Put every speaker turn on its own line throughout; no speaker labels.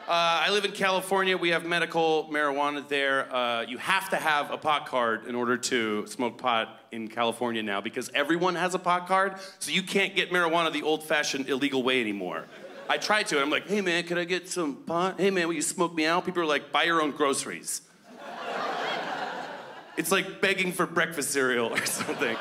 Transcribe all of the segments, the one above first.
I live in California. We have medical marijuana there. You have to have a pot card in order to smoke pot in California now because everyone has a pot card, so you can't get marijuana the old-fashioned illegal way anymore. I tried to, and I'm like, hey man, can I get some pot? Hey man, will you smoke me out? People are like, buy your own groceries. It's like begging for breakfast cereal or something.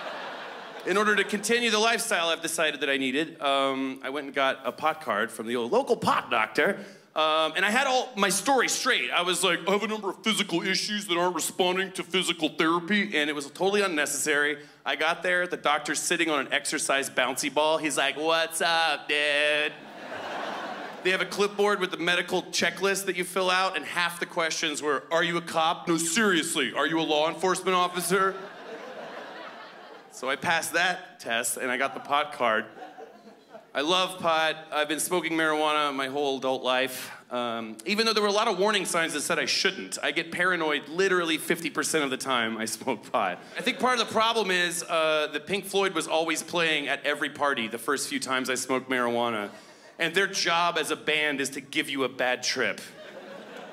In order to continue the lifestyle I've decided that I needed, I went and got a pot card from the old local pot doctor. And I had all my story straight. I was like, I have a number of physical issues that aren't responding to physical therapy, and it was totally unnecessary. I got there, the doctor's sitting on an exercise bouncy ball. He's like, what's up, dude? They have a clipboard with the medical checklist that you fill out, and half the questions were, are you a cop? No, seriously, are you a law enforcement officer? So I passed that test, and I got the pot card. I love pot. I've been smoking marijuana my whole adult life. Even though there were a lot of warning signs that said I shouldn't. I get paranoid literally 50% of the time I smoke pot. I think part of the problem is that Pink Floyd was always playing at every party the first few times I smoked marijuana. And their job as a band is to give you a bad trip.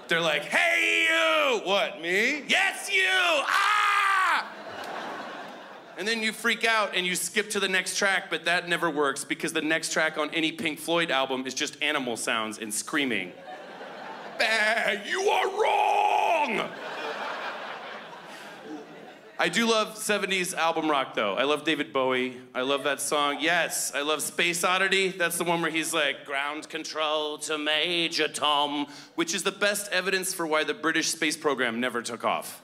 They're like, hey you! What, me? Yes you! Ah! And then you freak out and you skip to the next track, but that never works because the next track on any Pink Floyd album is just animal sounds and screaming. Bah, you are wrong! I do love 70s album rock though. I love David Bowie. I love that song. Yes, I love Space Oddity. That's the one where he's like, ground control to Major Tom, which is the best evidence for why the British space program never took off.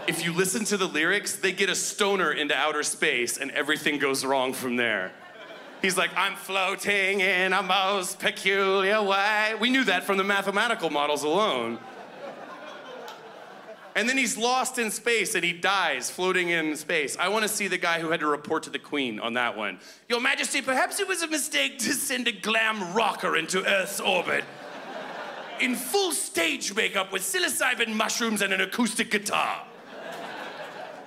If you listen to the lyrics, they get a stoner into outer space and everything goes wrong from there. He's like, I'm floating in a most peculiar way. We knew that from the mathematical models alone. And then he's lost in space and he dies floating in space. I want to see the guy who had to report to the Queen on that one. Your Majesty, perhaps it was a mistake to send a glam rocker into Earth's orbit. In full stage makeup with psilocybin mushrooms and an acoustic guitar.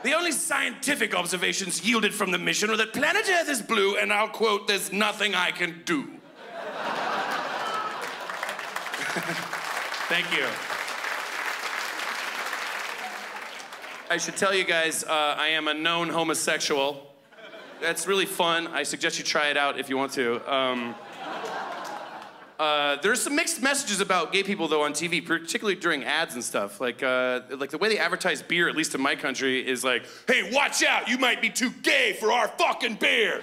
The only scientific observations yielded from the mission are that planet Earth is blue and I'll quote, there's nothing I can do. Thank you. I should tell you guys, I am a known homosexual. That's really fun. I suggest you try it out if you want to. There's some mixed messages about gay people, though, on TV, particularly during ads and stuff. Like the way they advertise beer, at least in my country, is like, hey, watch out, you might be too gay for our fucking beer.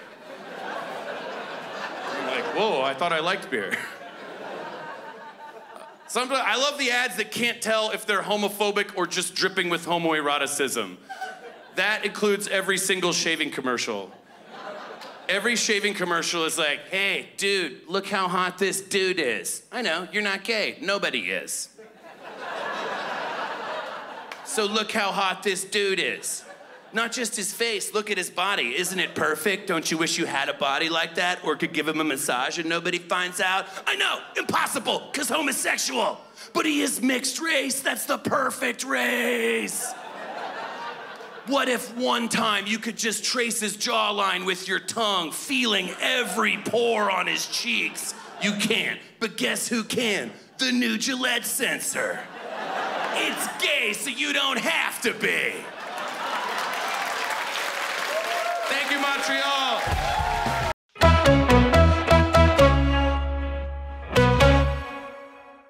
I'm like, whoa, I thought I liked beer. Sometimes I love the ads that can't tell if they're homophobic or just dripping with homoeroticism. That includes every single shaving commercial. Every shaving commercial is like, hey, dude, look how hot this dude is. I know, you're not gay. Nobody is. So look how hot this dude is. Not just his face, look at his body. Isn't it perfect? Don't you wish you had a body like that or could give him a massage and nobody finds out? I know, impossible, because homosexual. But he is mixed race, that's the perfect race. What if one time you could just trace his jawline with your tongue, feeling every pore on his cheeks? You can't, but guess who can? The new Gillette sensor. It's gay, so you don't have to be. Thank you, Montreal.